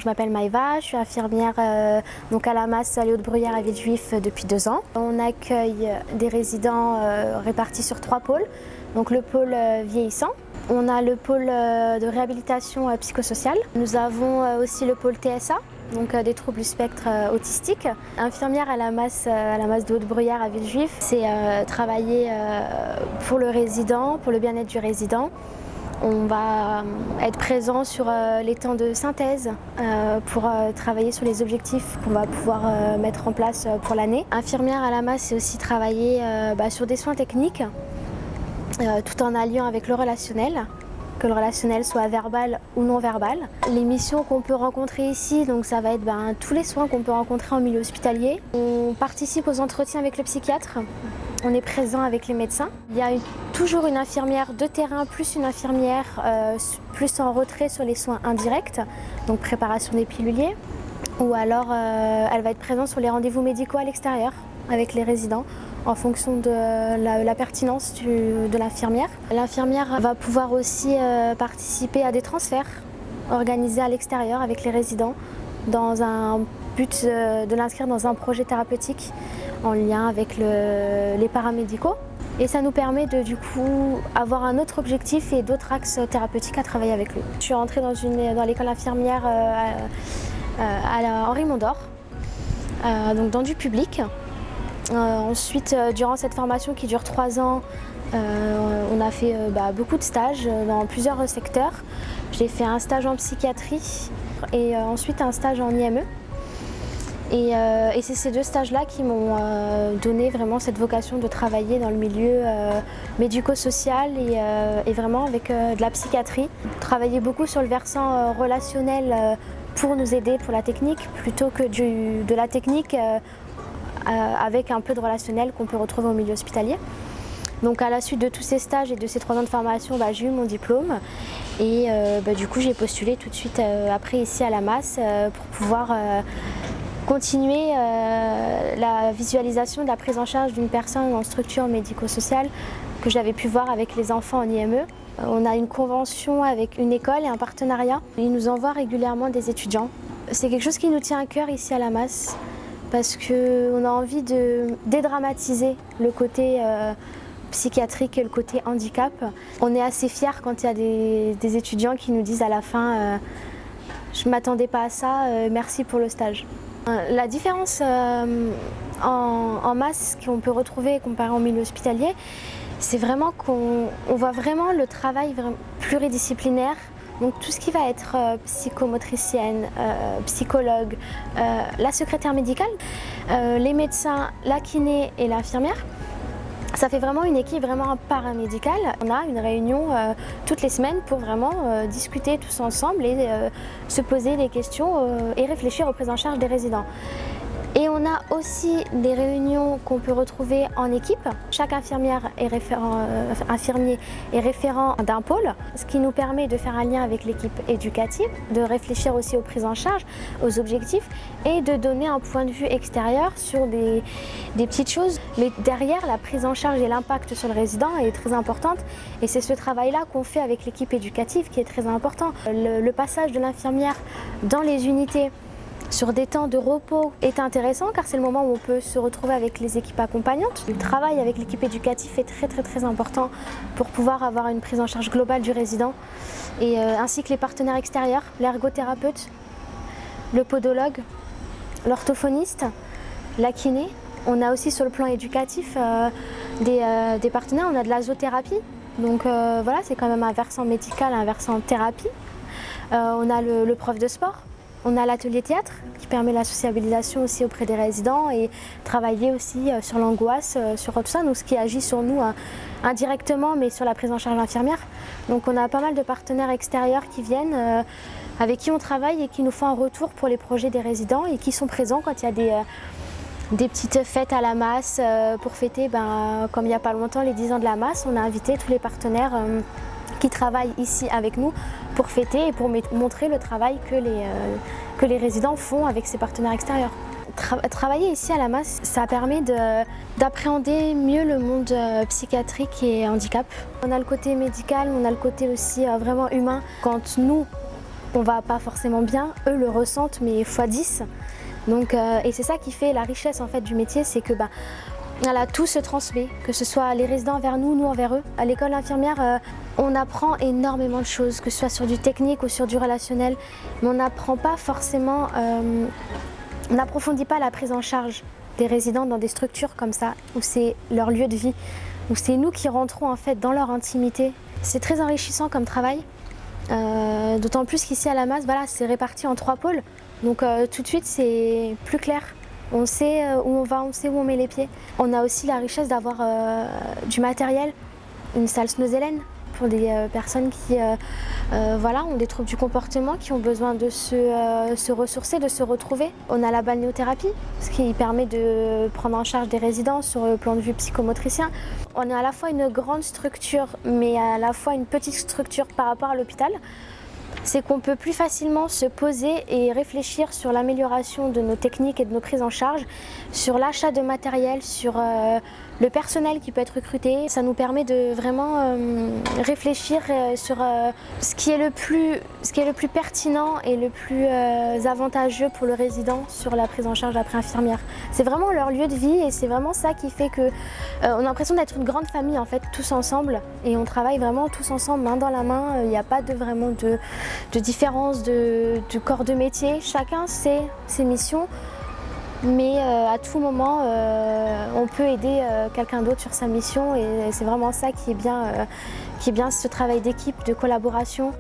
Je m'appelle Maïva, je suis infirmière donc à la Masse Les Hauts-de-Bruyères à Villejuif depuis 2 ans. On accueille des résidents répartis sur 3 pôles. Donc le pôle vieillissant, on a le pôle de réhabilitation psychosociale. Nous avons aussi le pôle TSA, donc des troubles du spectre autistique. Infirmière à la Masse des Hauts-de-Bruyères à Villejuif, c'est travailler pour le résident, pour le bien-être du résident. On va être présent sur les temps de synthèse pour travailler sur les objectifs qu'on va pouvoir mettre en place pour l'année. Infirmière à la Masse, c'est aussi travailler sur des soins techniques, tout en alliant avec le relationnel, que le relationnel soit verbal ou non verbal. Les missions qu'on peut rencontrer ici, donc ça va être tous les soins qu'on peut rencontrer en milieu hospitalier. On participe aux entretiens avec le psychiatre, on est présent avec les médecins. Il y a toujours une infirmière de terrain plus une infirmière plus en retrait sur les soins indirects, donc préparation des piluliers, ou alors elle va être présente sur les rendez-vous médicaux à l'extérieur avec les résidents, en fonction de la pertinence de l'infirmière. L'infirmière va pouvoir aussi participer à des transferts organisés à l'extérieur avec les résidents dans un but de l'inscrire dans un projet thérapeutique en lien avec les paramédicaux. Et ça nous permet de du coup avoir un autre objectif et d'autres axes thérapeutiques à travailler avec lui. Je suis rentrée dans l'école infirmière à la Henri Mondor, donc dans du public. Ensuite, durant cette formation qui dure 3 ans, on a fait beaucoup de stages dans plusieurs secteurs. J'ai fait un stage en psychiatrie et ensuite un stage en IME. Et c'est ces 2 stages-là qui m'ont donné vraiment cette vocation de travailler dans le milieu médico-social et vraiment avec de la psychiatrie. Travailler beaucoup sur le versant relationnel pour nous aider pour la technique, plutôt que de la technique avec un peu de relationnel qu'on peut retrouver au milieu hospitalier. Donc à la suite de tous ces stages et de ces 3 ans de formation, j'ai eu mon diplôme et du coup j'ai postulé tout de suite après ici à la Masse pour pouvoir continuer la visualisation de la prise en charge d'une personne en structure médico-sociale que j'avais pu voir avec les enfants en IME. On a une convention avec une école et un partenariat. Ils nous envoient régulièrement des étudiants. C'est quelque chose qui nous tient à cœur ici à la Masse parce qu'on a envie de dédramatiser le côté psychiatrique et le côté handicap. On est assez fiers quand il y a des étudiants qui nous disent à la fin je ne m'attendais pas à ça, merci pour le stage. La différence en masse qu'on peut retrouver comparé au milieu hospitalier, c'est vraiment qu'on voit vraiment le travail pluridisciplinaire. Donc tout ce qui va être psychomotricienne, psychologue, la secrétaire médicale, les médecins, la kiné et l'infirmière. Ça fait vraiment une équipe vraiment paramédicale. On a une réunion toutes les semaines pour vraiment discuter tous ensemble et se poser des questions et réfléchir aux prises en charge des résidents. Et on a aussi des réunions qu'on peut retrouver en équipe. Chaque infirmier est référent d'un pôle, ce qui nous permet de faire un lien avec l'équipe éducative, de réfléchir aussi aux prises en charge, aux objectifs et de donner un point de vue extérieur sur des petites choses. Mais derrière, la prise en charge et l'impact sur le résident est très importante et c'est ce travail-là qu'on fait avec l'équipe éducative qui est très important. Le passage de l'infirmière dans les unités sur des temps de repos est intéressant car c'est le moment où on peut se retrouver avec les équipes accompagnantes. Le travail avec l'équipe éducative est très important pour pouvoir avoir une prise en charge globale du résident et ainsi que les partenaires extérieurs, l'ergothérapeute, le podologue, l'orthophoniste, la kiné. On a aussi sur le plan éducatif des partenaires, on a de la zoothérapie, donc voilà, c'est quand même un versant médical, un versant thérapie. On a le prof de sport. On a l'atelier théâtre qui permet la sociabilisation aussi auprès des résidents et travailler aussi sur l'angoisse, sur tout ça, donc ce qui agit sur nous indirectement mais sur la prise en charge infirmière. Donc on a pas mal de partenaires extérieurs qui viennent, avec qui on travaille et qui nous font un retour pour les projets des résidents et qui sont présents quand il y a des petites fêtes à la Masse pour fêter, comme il n'y a pas longtemps les 10 ans de la Masse, on a invité tous les partenaires qui travaillent ici avec nous pour fêter et pour montrer le travail que les résidents font avec ces partenaires extérieurs. Travailler ici à la Masse, ça permet d'appréhender mieux le monde psychiatrique et handicap. On a le côté médical, on a le côté aussi vraiment humain. Quand nous, on va pas forcément bien, eux le ressentent mais x10. Donc, et c'est ça qui fait la richesse en fait du métier, c'est que voilà, tout se transmet, que ce soit les résidents vers nous, nous envers eux. À l'école infirmière, on apprend énormément de choses, que ce soit sur du technique ou sur du relationnel, mais on n'apprend pas forcément, on n'approfondit pas la prise en charge des résidents dans des structures comme ça, où c'est leur lieu de vie, où c'est nous qui rentrons en fait dans leur intimité. C'est très enrichissant comme travail, d'autant plus qu'ici à la Masse, voilà, c'est réparti en 3 pôles, donc tout de suite c'est plus clair. On sait où on va, on sait où on met les pieds. On a aussi la richesse d'avoir du matériel, une salle snozélène pour des personnes qui voilà, ont des troubles du comportement, qui ont besoin de se ressourcer, de se retrouver. On a la balnéothérapie, ce qui permet de prendre en charge des résidents sur le plan de vue psychomotricien. On est à la fois une grande structure, mais à la fois une petite structure par rapport à l'hôpital. C'est qu'on peut plus facilement se poser et réfléchir sur l'amélioration de nos techniques et de nos prises en charge, sur l'achat de matériel, sur le personnel qui peut être recruté. Ça nous permet de vraiment réfléchir sur ce qui est le plus pertinent et le plus avantageux pour le résident sur la prise en charge après infirmière. C'est vraiment leur lieu de vie et c'est vraiment ça qui fait que on a l'impression d'être une grande famille en fait, tous ensemble, et on travaille vraiment tous ensemble, main dans la main. Il n'y a pas vraiment de différence de corps de métier. Chacun sait ses missions, mais à tout moment on peut aider quelqu'un d'autre sur sa mission, et c'est vraiment ça qui est bien ce travail d'équipe, de collaboration.